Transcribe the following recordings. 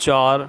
4,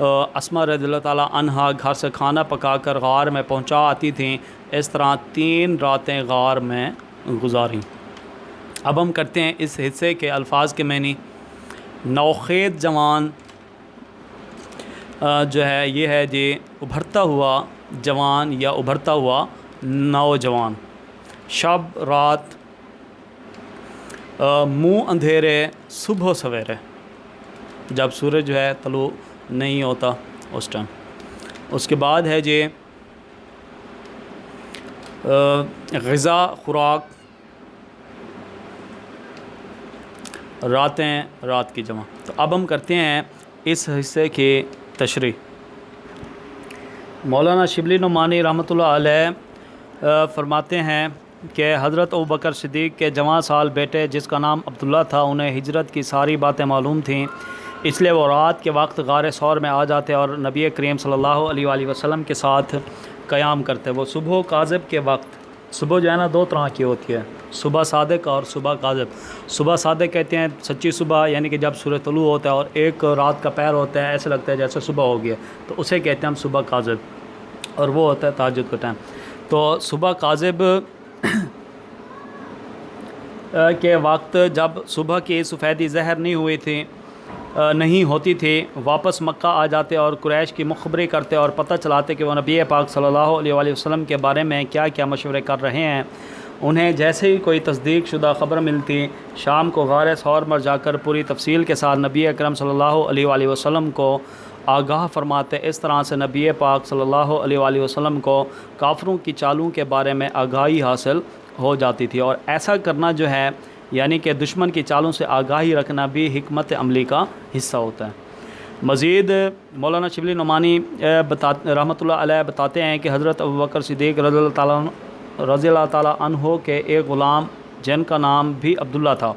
اسما رضی اللہ تعالیٰ عنہا گھر سے کھانا پکا کر غار میں پہنچا آتی تھیں، اس طرح 3 راتیں غار میں گزاریں۔ اب ہم کرتے ہیں اس حصے کے الفاظ کے معنی۔ نوخیز جوان جو ہے یہ ہے جی ابھرتا ہوا جوان یا ابھرتا ہوا نوجوان۔ شب رات، منہ اندھیرے، صبح سویرے، جب سورج جو ہے طلوع نہیں ہوتا اس ٹائم۔ اس کے بعد ہے جی غذا خوراک، راتیں، رات کی جمع۔ تو اب ہم کرتے ہیں اس حصے کی تشریح۔ مولانا شبلی نعمانی رحمۃ اللہ علیہ فرماتے ہیں کہ حضرت ابوبکر صدیق کے جوان سال بیٹے جس کا نام عبداللہ تھا، انہیں ہجرت کی ساری باتیں معلوم تھیں، اس لیے وہ رات کے وقت غار ثور میں آ جاتے اور نبی کریم صلی اللہ علیہ وآلہ وسلم کے ساتھ قیام کرتے۔ وہ صبح کاذب کے وقت، صبح جو ہے نا 2 طرح کی ہوتی ہے، صبح صادق اور صبح کاذب۔ صبح صادق کہتے ہیں سچی صبح، یعنی کہ جب سورج طلوع ہوتا ہے اور ایک رات کا پہر ہوتا ہے، ایسے لگتا ہے جیسے صبح ہو گیا، تو اسے کہتے ہیں ہم صبح کاذب، اور وہ ہوتا ہے تہجد کا ٹائم۔ تو صبح کاذب کے وقت جب صبح کی سفیدی ظاہر نہیں ہوتی تھی، واپس مکہ آ جاتے اور قریش کی مخبری کرتے اور پتہ چلاتے کہ وہ نبی پاک صلی اللہ علیہ وآلہ وسلم کے بارے میں کیا کیا مشورے کر رہے ہیں۔ انہیں جیسے ہی کوئی تصدیق شدہ خبر ملتی، شام کو غار ثور پر جا کر پوری تفصیل کے ساتھ نبی اکرم صلی اللہ علیہ وآلہ وسلم کو آگاہ فرماتے۔ اس طرح سے نبی پاک صلی اللہ علیہ وآلہ وسلم کو کافروں کی چالوں کے بارے میں آگاہی حاصل ہو جاتی تھی، اور ایسا کرنا جو ہے یعنی کہ دشمن کی چالوں سے آگاہی رکھنا بھی حکمت عملی کا حصہ ہوتا ہے۔ مزید مولانا شبلی نعمانی رحمۃ اللہ علیہ بتاتے ہیں کہ حضرت ابوبکر صدیق رضی اللہ تعالیٰ عنہ کے ایک غلام جن کا نام بھی عبداللہ تھا،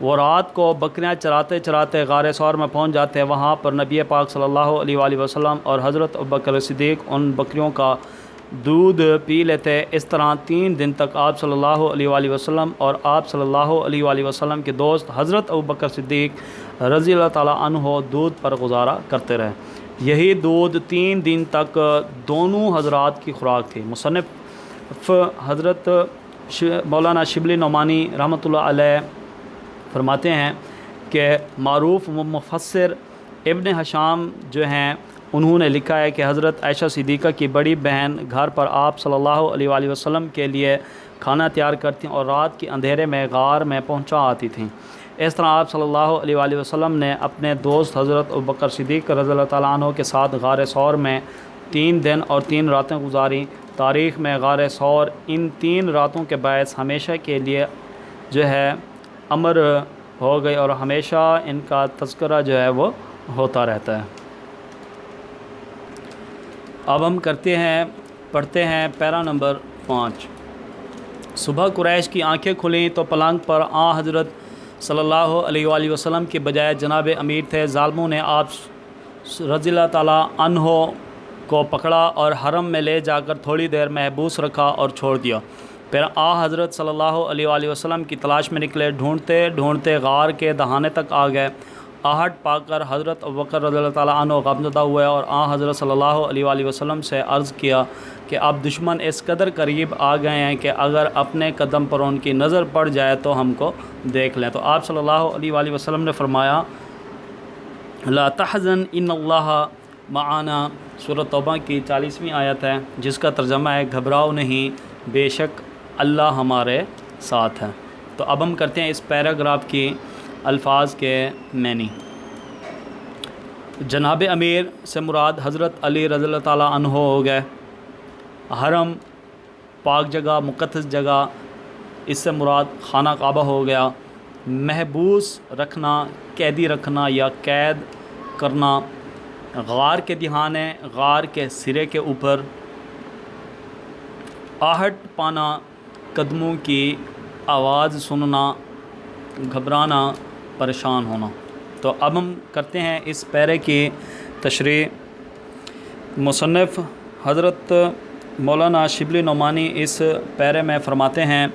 وہ رات کو بکریاں چراتے چراتے غار ثور میں پہنچ جاتے۔ وہاں پر نبی پاک صلی اللہ علیہ وآلہ وسلم اور حضرت ابوبکر صدیق ان بکریوں کا دودھ پی لیتے۔ اس طرح 3 دن تک آپ صلی اللہ علیہ وآلہ وسلم اور آپ صلی اللہ علیہ وآلہ وسلم کے دوست حضرت ابوبکر صدیق رضی اللہ تعالیٰ عنہ دودھ پر گزارا کرتے رہے۔ یہی دودھ 3 دن تک دونوں حضرات کی خوراک تھی۔ مصنف حضرت مولانا شبلی نعمانی رحمۃ اللہ علیہ فرماتے ہیں کہ معروف مفسر ابن حشام جو ہیں انہوں نے لکھا ہے کہ حضرت عائشہ صدیقہ کی بڑی بہن گھر پر آپ صلی اللہ علیہ وآلہ وسلم کے لیے کھانا تیار کرتی اور رات کے اندھیرے میں غار میں پہنچا آتی تھیں۔ اس طرح آپ صلی اللہ علیہ وآلہ وسلم نے اپنے دوست حضرت ابوبکر صدیق رضی اللہ تعالیٰ عنہ کے ساتھ غار ثور میں 3 دن اور 3 راتیں گزاریں۔ تاریخ میں غار ثور ان 3 راتوں کے باعث ہمیشہ کے لیے جو ہے امر ہو گئی اور ہمیشہ ان کا تذکرہ جو ہے وہ ہوتا رہتا ہے۔ اب ہم پڑھتے ہیں پیرا نمبر 5۔ صبح قریش کی آنکھیں کھلیں تو پلنگ پر حضرت صلی اللہ علیہ وآلہ وسلم کے بجائے جناب امیر تھے۔ ظالموں نے آپ رضی اللہ تعالیٰ عنہ کو پکڑا اور حرم میں لے جا کر تھوڑی دیر محبوس رکھا اور چھوڑ دیا۔ پھر حضرت صلی اللہ علیہ وآلہ وسلم کی تلاش میں نکلے، ڈھونڈتے ڈھونڈتے غار کے دہانے تک آ گئے۔ آہٹ پا کر حضرت ابوبکر رضی اللہ تعالیٰ عنہ غمزدہ ہوئے اور حضرت صلی اللہ علیہ وآلہ وسلم سے عرض کیا کہ اب دشمن اس قدر قریب آ گئے ہیں کہ اگر اپنے قدم پر ان کی نظر پڑ جائے تو ہم کو دیکھ لیں۔ تو آپ صلی اللہ علیہ وآلہ وسلم نے فرمایا لا تحزن ان اللہ معنا، سورۃ توبہ کی 40ویں آیت ہے، جس کا ترجمہ ہے گھبراؤ نہیں، بے شک اللہ ہمارے ساتھ ہے۔ تو اب ہم کرتے ہیں اس پیراگراف کی الفاظ کے معنی۔ جناب امیر سے مراد حضرت علی رضی اللہ تعالیٰ عنہ ہو گئے۔ حرم پاک جگہ، مقدس جگہ، اس سے مراد خانہ کعبہ ہو گیا۔ محبوس رکھنا، قیدی رکھنا یا قید کرنا۔ غار کے دہانے، غار کے سرے کے اوپر۔ آہٹ پانا، قدموں کی آواز سننا، گھبرانا، پریشان ہونا۔ تو اب ہم کرتے ہیں اس پیرے کی تشریح۔ مصنف حضرت مولانا شبلی نعمانی اس پیرے میں فرماتے ہیں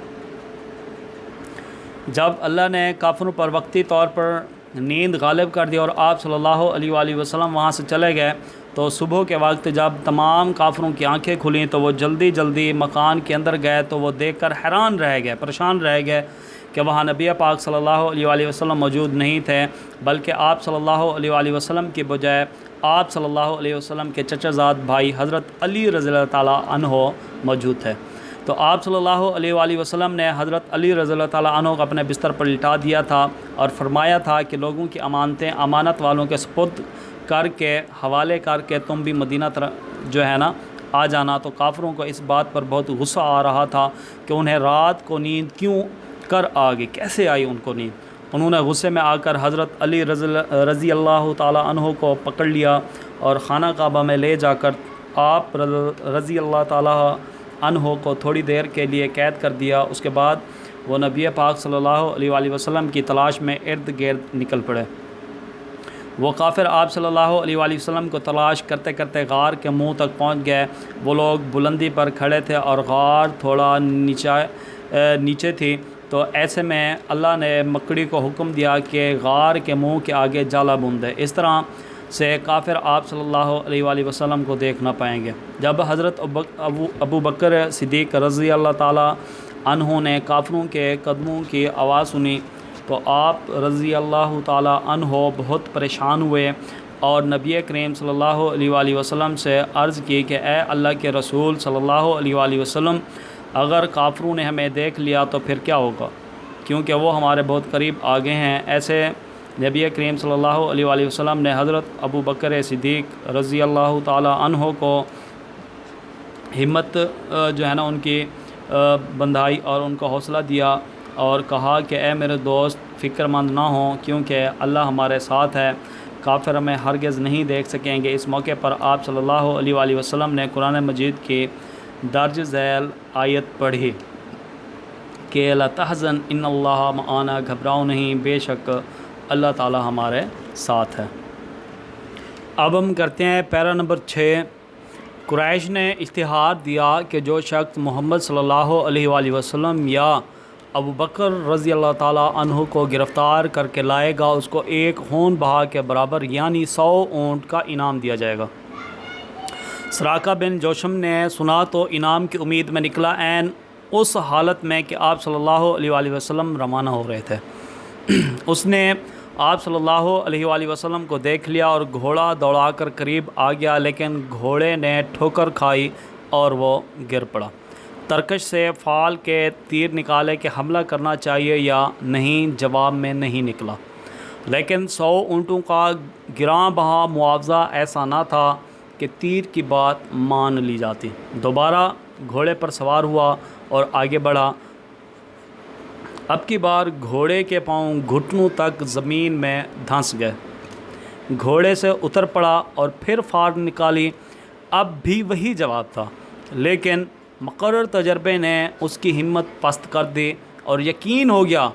جب اللہ نے کافروں پر وقتی طور پر نیند غالب کر دی اور آپ صلی اللہ علیہ وآلہ وسلم وہاں سے چلے گئے، تو صبح کے وقت جب تمام کافروں کی آنکھیں کھلیں تو وہ جلدی جلدی مکان کے اندر گئے، تو وہ دیکھ کر حیران رہ گئے، پریشان رہ گئے کہ وہاں نبی پاک صلی اللہ علیہ وآلہ وسلم موجود نہیں تھے، بلکہ آپ صلی اللہ علیہ وآلہ وسلم کی بجائے آپ صلی اللہ علیہ وسلم کے چچا زاد بھائی حضرت علی رضی اللہ تعالیٰ عنہ موجود تھے۔ تو آپ صلی اللہ علیہ وآلہ وسلم نے حضرت علی رضی اللہ تعالیٰ عنہ کو اپنے بستر پر لٹا دیا تھا اور فرمایا تھا کہ لوگوں کی امانتیں امانت والوں کے سپرد کر کے حوالے کر کے تم بھی مدینہ جو ہے نا آ جانا۔ تو کافروں کو اس بات پر بہت غصہ آ رہا تھا کہ انہیں رات کو نیند کیوں کر آ گئی، کیسے آئی ان کو نیند۔ انہوں نے غصے میں آ کر حضرت علی رضی اللہ تعالیٰ عنہ کو پکڑ لیا اور خانہ کعبہ میں لے جا کر آپ رضی اللہ تعالیٰ عنہ کو تھوڑی دیر کے لیے قید کر دیا۔ اس کے بعد وہ نبی پاک صلی اللہ علیہ وآلہ وسلم کی تلاش میں ارد گرد نکل پڑے۔ وہ کافر آپ صلی اللہ علیہ وآلہ وسلم کو تلاش کرتے کرتے غار کے منہ تک پہنچ گئے۔ وہ لوگ بلندی پر کھڑے تھے اور غار تھوڑا نیچے تھی، تو ایسے میں اللہ نے مکڑی کو حکم دیا کہ غار کے منہ کے آگے جالا بون دے، اس طرح سے کافر آپ صلی اللہ علیہ وآلہ وسلم کو دیکھ نہ پائیں گے۔ جب حضرت ابو بکر صدیق رضی اللہ تعالیٰ عنہ نے کافروں کے قدموں کی آواز سنی تو آپ رضی اللہ تعالیٰ عنہ بہت پریشان ہوئے اور نبی کریم صلی اللہ علیہ وآلہ وسلم سے عرض کی کہ اے اللہ کے رسول صلی اللہ علیہ وآلہ وسلم، اگر کافروں نے ہمیں دیکھ لیا تو پھر کیا ہوگا، کیونکہ وہ ہمارے بہت قریب آ گئے ہیں۔ ایسے نبی کریم صلی اللہ علیہ وآلہ وسلم نے حضرت ابو بکر صدیق رضی اللہ تعالیٰ عنہ کو ہمت جو ہے نا ان کی بندھائی اور ان کو حوصلہ دیا اور کہا کہ اے میرے دوست فکر مند نہ ہوں، کیونکہ اللہ ہمارے ساتھ ہے، کافر ہمیں ہرگز نہیں دیکھ سکیں گے۔ اس موقع پر آپ صلی اللہ علیہ وآلہ وسلم نے قرآن مجید کی درج ذیل آیت پڑھی کہ لا تحزن ان اللہ معانا، گھبراؤ نہیں، بے شک اللہ تعالیٰ ہمارے ساتھ ہے۔ اب ہم کرتے ہیں پیرا نمبر 6۔ قریش نے اشتہار دیا کہ جو شخص محمد صلی اللہ علیہ وآلہ وسلم یا ابو بکر رضی اللہ تعالیٰ عنہ کو گرفتار کر کے لائے گا، اس کو ایک خون بہا کے برابر یعنی 100 اونٹ کا انعام دیا جائے گا۔ سراقہ بن جوشم نے سنا تو انعام کی امید میں نکلا، عین اس حالت میں کہ آپ صلی اللہ علیہ وآلہ وسلم روانہ ہو رہے تھے۔ اس نے آپ صلی اللہ علیہ وآلہ وسلم کو دیکھ لیا اور گھوڑا دوڑا کر قریب آ گیا، لیکن گھوڑے نے ٹھوکر کھائی اور وہ گر پڑا۔ ترکش سے فال کے تیر نکالے کہ حملہ کرنا چاہیے یا نہیں، جواب میں نہیں نکلا۔ لیکن 100 اونٹوں کا گراں بہا معاوضہ ایسا نہ تھا کہ تیر کی بات مان لی جاتی۔ دوبارہ گھوڑے پر سوار ہوا اور آگے بڑھا۔ اب کی بار گھوڑے کے پاؤں گھٹنوں تک زمین میں دھنس گئے۔ گھوڑے سے اتر پڑا اور پھر فال نکالی، اب بھی وہی جواب تھا، لیکن مقرر تجربے نے اس کی ہمت پست کر دی اور یقین ہو گیا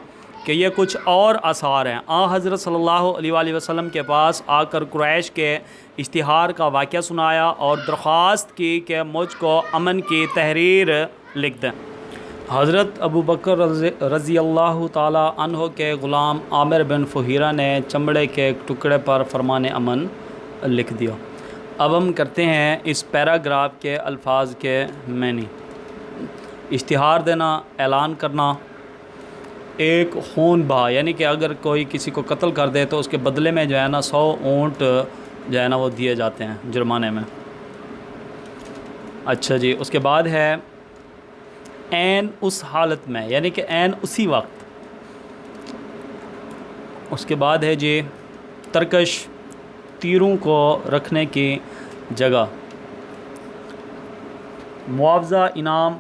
کہ یہ کچھ اور آثار ہیں۔ حضرت صلی اللہ علیہ وآلہ وسلم کے پاس آ کر قریش کے اشتہار کا واقعہ سنایا اور درخواست کی کہ مجھ کو امن کی تحریر لکھ دیں۔ حضرت ابو بکر رضی اللہ تعالیٰ عنہ کے غلام عامر بن فہیرہ نے چمڑے کے ایک ٹکڑے پر فرمان امن لکھ دیا۔ اب ہم کرتے ہیں اس پیراگراف کے الفاظ کے معنی۔ اشتہار دینا، اعلان کرنا، ایک خون بہا، یعنی کہ اگر کوئی کسی کو قتل کر دے تو اس کے بدلے میں جو ہے نا 100 اونٹ جو ہے نا وہ دیے جاتے ہیں جرمانے میں۔ اچھا جی، اس کے بعد ہے عین اس حالت میں، یعنی کہ عین اسی وقت۔ اس کے بعد ہے جی ترکش، تیروں کو رکھنے کی جگہ، معاوضہ، انعام،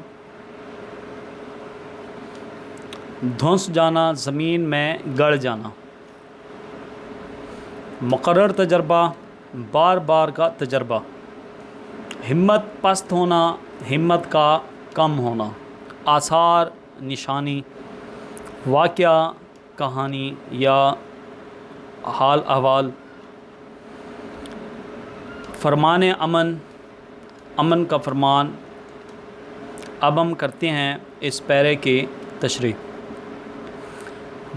دھنس جانا، زمین میں گڑ جانا، مقرر تجربہ، بار بار کا تجربہ، ہمت پست ہونا، ہمت کا کم ہونا، آثار، نشانی، واقعہ، کہانی یا حال احوال، فرمان امن، امن کا فرمان۔ اب ہم کرتے ہیں اس پیرے کی تشریح۔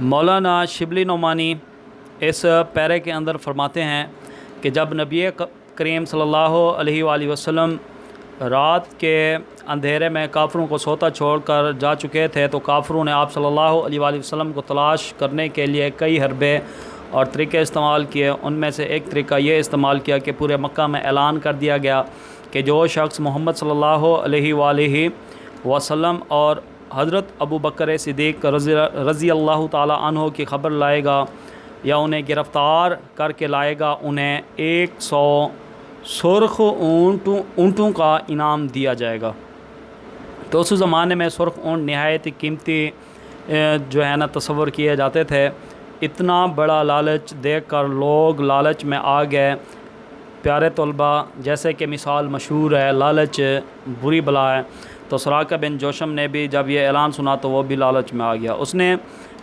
مولانا شبلی نعمانی اس پیرے کے اندر فرماتے ہیں کہ جب نبی کریم صلی اللہ علیہ وآلہ وسلم رات کے اندھیرے میں کافروں کو سوتا چھوڑ کر جا چکے تھے تو کافروں نے آپ صلی اللہ علیہ وآلہ وسلم کو تلاش کرنے کے لیے کئی حربے اور طریقے استعمال کیے۔ ان میں سے ایک طریقہ یہ استعمال کیا کہ پورے مکہ میں اعلان کر دیا گیا کہ جو شخص محمد صلی اللہ علیہ وآلہ وسلم اور حضرت ابو بکر صدیق رضی اللہ تعالی عنہ کی خبر لائے گا یا انہیں گرفتار کر کے لائے گا، انہیں 100 سرخ اونٹوں کا انعام دیا جائے گا۔ تو اس زمانے میں سرخ اونٹ نہایت قیمتی جو ہے نا تصور کیے جاتے تھے۔ اتنا بڑا لالچ دیکھ کر لوگ لالچ میں آ گئے۔ پیارے طلبہ، جیسے کہ مثال مشہور ہے لالچ بری بلا ہے، تو سراقہ بن جوشم نے بھی جب یہ اعلان سنا تو وہ بھی لالچ میں آ گیا۔ اس نے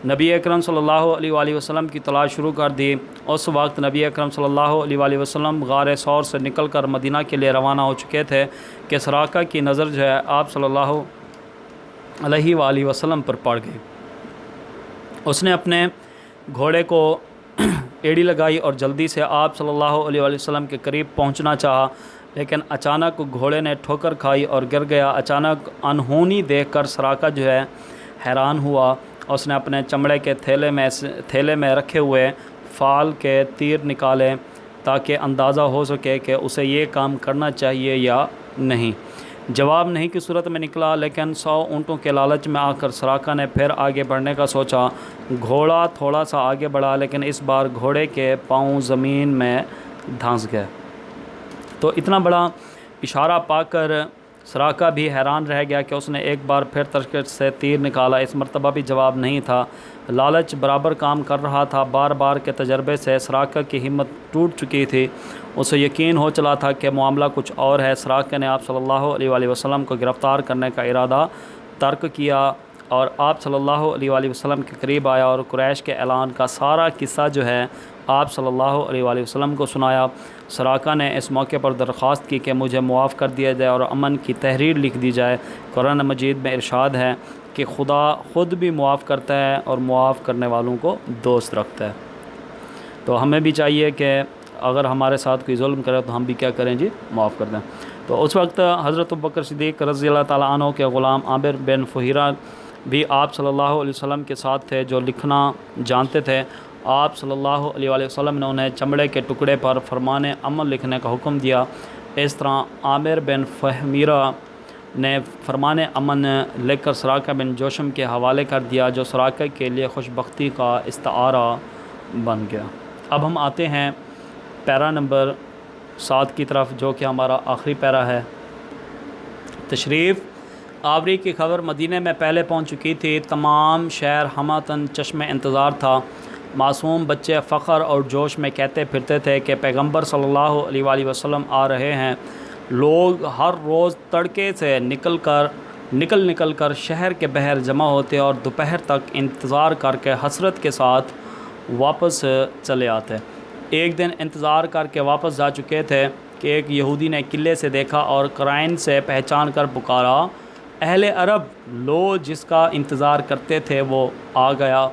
نبی اکرم صلی اللہ علیہ وآلہ وسلم کی تلاش شروع کر دی۔ اس وقت نبی اکرم صلی اللہ علیہ وآلہ وسلم غار ثور سے نکل کر مدینہ کے لیے روانہ ہو چکے تھے کہ سراقہ کی نظر جو ہے آپ صلی اللہ علیہ وآلہ وسلم پر پڑ گئی۔ اس نے اپنے گھوڑے کو ایڑی لگائی اور جلدی سے آپ صلی اللہ علیہ وآلہ وسلم کے قریب پہنچنا چاہا، لیکن اچانک گھوڑے نے ٹھوکر کھائی اور گر گیا۔ اچانک انہونی دیکھ کر سراقہ جو ہے حیران ہوا۔ اس نے اپنے چمڑے کے تھیلے میں رکھے ہوئے فال کے تیر نکالے تاکہ اندازہ ہو سکے کہ اسے یہ کام کرنا چاہیے یا نہیں۔ جواب نہیں کی صورت میں نکلا، لیکن 100 اونٹوں کے لالچ میں آ کر سراقہ نے پھر آگے بڑھنے کا سوچا۔ گھوڑا تھوڑا سا آگے بڑھا، لیکن اس بار گھوڑے کے پاؤں زمین میں دھنس گئے۔ تو اتنا بڑا اشارہ پا کر سراقہ بھی حیران رہ گیا کہ اس نے ایک بار پھر ترکش سے تیر نکالا، اس مرتبہ بھی جواب نہیں تھا۔ لالچ برابر کام کر رہا تھا۔ بار بار کے تجربے سے سراقہ کی ہمت ٹوٹ چکی تھی۔ اسے یقین ہو چلا تھا کہ معاملہ کچھ اور ہے۔ سراقہ نے آپ صلی اللہ علیہ وآلہ وسلم کو گرفتار کرنے کا ارادہ ترک کیا اور آپ صلی اللہ علیہ وآلہ وسلم کے قریب آیا اور قریش کے اعلان کا سارا قصہ جو ہے آپ صلی اللہ علیہ وآلہ وسلم کو سنایا۔ سراقہ نے اس موقع پر درخواست کی کہ مجھے معاف کر دیا جائے اور امن کی تحریر لکھ دی جائے۔ قرآن مجید میں ارشاد ہے کہ خدا خود بھی معاف کرتا ہے اور معاف کرنے والوں کو دوست رکھتا ہے۔ تو ہمیں بھی چاہیے کہ اگر ہمارے ساتھ کوئی ظلم کرے تو ہم بھی کیا کریں جی، معاف کر دیں۔ تو اس وقت حضرت ابوبکر صدیق رضی اللہ تعالیٰ عنہ کے غلام عامر بن فہیرہ بھی آپ صلی اللہ علیہ وسلم کے ساتھ تھے، جو لکھنا جانتے تھے۔ آپ صلی اللہ علیہ وآلہ وسلم نے انہیں چمڑے کے ٹکڑے پر فرمان امن لکھنے کا حکم دیا۔ اس طرح عامر بن فہیرہ نے فرمان امن لکھ کر سراقہ بن جوشم کے حوالے کر دیا، جو سراقہ کے لیے خوشبختی کا استعارہ بن گیا۔ اب ہم آتے ہیں پیرا نمبر 7 کی طرف، جو کہ ہمارا آخری پیرا ہے۔ تشریف آوری کی خبر مدینہ میں پہلے پہنچ چکی تھی۔ تمام شہر ہمتاً چشم انتظار تھا۔ معصوم بچے فخر اور جوش میں کہتے پھرتے تھے کہ پیغمبر صلی اللہ علیہ وآلہ وسلم آ رہے ہیں۔ لوگ ہر روز تڑکے سے نکل کر شہر کے باہر جمع ہوتے اور دوپہر تک انتظار کر کے حسرت کے ساتھ واپس چلے آتے۔ ایک دن انتظار کر کے واپس جا چکے تھے کہ ایک یہودی نے قلعے سے دیکھا اور قرائن سے پہچان کر پکارا، اہل عرب، لو جس کا انتظار کرتے تھے وہ آ گیا۔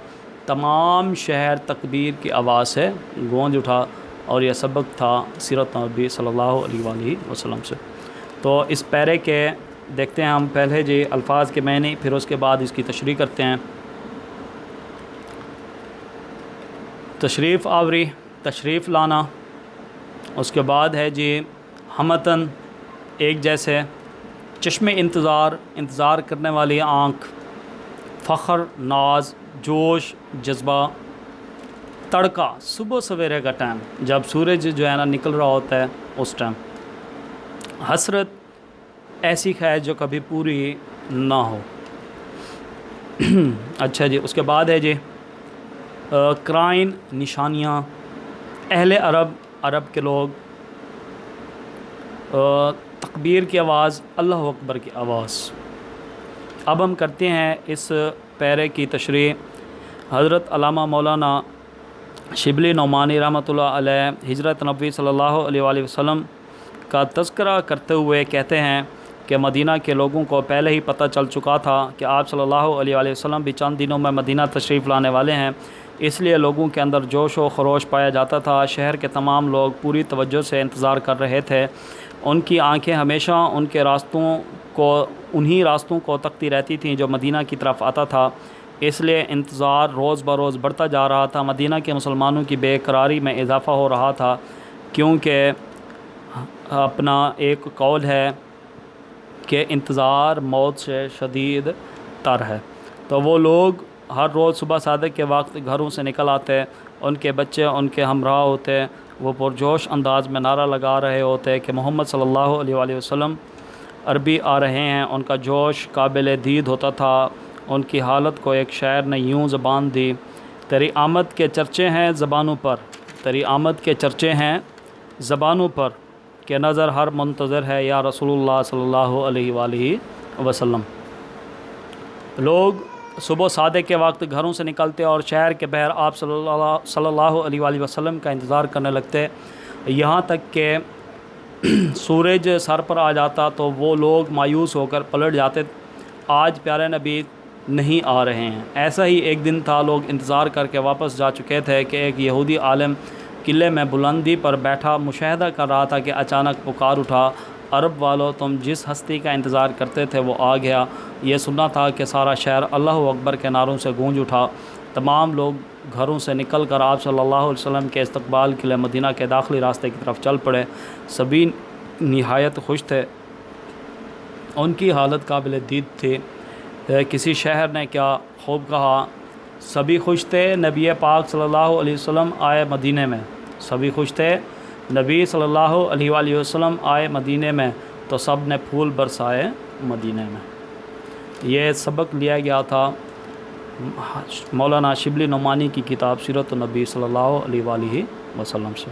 تمام شہر تکبیر کی آواز سے گونج اٹھا، اور یہ سبق تھا سیرت نبی صلی اللہ علیہ وآلہ وسلم سے۔ تو اس پیرے کے دیکھتے ہیں ہم پہلے جی الفاظ کے معنی، پھر اس کے بعد اس کی تشریح کرتے ہیں۔ تشریف آوری، تشریف لانا، اس کے بعد ہے جی ہمتاً، ایک جیسے، چشم انتظار کرنے والی آنکھ، فخر، ناز، جوش، جذبہ، تڑکا، صبح سویرے کا ٹائم جب سورج جو ہے نا نکل رہا ہوتا ہے اس ٹائم، حسرت، ایسی خواہش جو کبھی پوری نہ ہو۔ اچھا جی، اس کے بعد ہے جی قرائن، نشانیاں، اہل عرب کے لوگ، تکبیر کی آواز، اللہ اکبر کی آواز۔ اب ہم کرتے ہیں اس پیرے کی تشریح۔ حضرت علامہ مولانا شبلی نعمانی رحمۃ اللہ علیہ ہجرت نبوی صلی اللہ علیہ وآلہ وسلم کا تذکرہ کرتے ہوئے کہتے ہیں کہ مدینہ کے لوگوں کو پہلے ہی پتہ چل چکا تھا کہ آپ صلی اللہ علیہ وآلہ وسلم بھی چند دنوں میں مدینہ تشریف لانے والے ہیں، اس لیے لوگوں کے اندر جوش و خروش پایا جاتا تھا۔ شہر کے تمام لوگ پوری توجہ سے انتظار کر رہے تھے، ان کی آنکھیں ہمیشہ انہی راستوں کو تکتی رہتی تھیں جو مدینہ کی طرف آتا تھا، اس لیے انتظار روز بروز بڑھتا جا رہا تھا۔ مدینہ کے مسلمانوں کی بے قراری میں اضافہ ہو رہا تھا، کیونکہ اپنا ایک قول ہے کہ انتظار موت سے شدید تر ہے۔ تو وہ لوگ ہر روز صبح صادق کے وقت گھروں سے نکل آتے، ان کے بچے ان کے ہمراہ ہوتے، وہ پرجوش انداز میں نعرہ لگا رہے ہوتے کہ محمد صلی اللہ علیہ وآلہ وسلم عربی آ رہے ہیں۔ ان کا جوش قابل دید ہوتا تھا۔ ان کی حالت کو ایک شاعر نے یوں زبان دی: تیری آمد کے چرچے ہیں زبانوں پر، تیری آمد کے چرچے ہیں زبانوں پر، کہ نظر ہر منتظر ہے یا رسول اللہ صلی اللہ علیہ وآلہ وسلم۔ لوگ صبح صادق کے وقت گھروں سے نکلتے اور شہر کے بہر آپ صلی اللہ علیہ وآلہ وسلم کا انتظار کرنے لگتے، یہاں تک کہ سورج سر پر آ جاتا تو وہ لوگ مایوس ہو کر پلٹ جاتے، آج پیارے نبی نہیں آ رہے ہیں۔ ایسا ہی ایک دن تھا، لوگ انتظار کر کے واپس جا چکے تھے کہ ایک یہودی عالم قلعے میں بلندی پر بیٹھا مشاہدہ کر رہا تھا کہ اچانک پکار اٹھا: عرب والو، تم جس ہستی کا انتظار کرتے تھے وہ آ گیا۔ یہ سننا تھا کہ سارا شہر اللہ اکبر کے نعروں سے گونج اٹھا۔ تمام لوگ گھروں سے نکل کر آپ صلی اللہ علیہ وسلم کے استقبال کے لیے مدینہ کے داخلی راستے کی طرف چل پڑے۔ سبھی نہایت خوش تھے، ان کی حالت قابل دید تھی۔ کسی شاعر نے کیا خوب کہا: سبھی خوش تھے، نبی پاک صلی اللہ علیہ وسلم آئے مدینے میں۔ سبھی خوش تھے، نبی صلی اللہ علیہ وآلہ وسلم آئے مدینے میں، تو سب نے پھول برسائے مدینے میں۔ یہ سبق لیا گیا تھا مولانا شبلی نعمانی کی کتاب سیرت النبی صلی اللہ علیہ وآلہ وسلم سے۔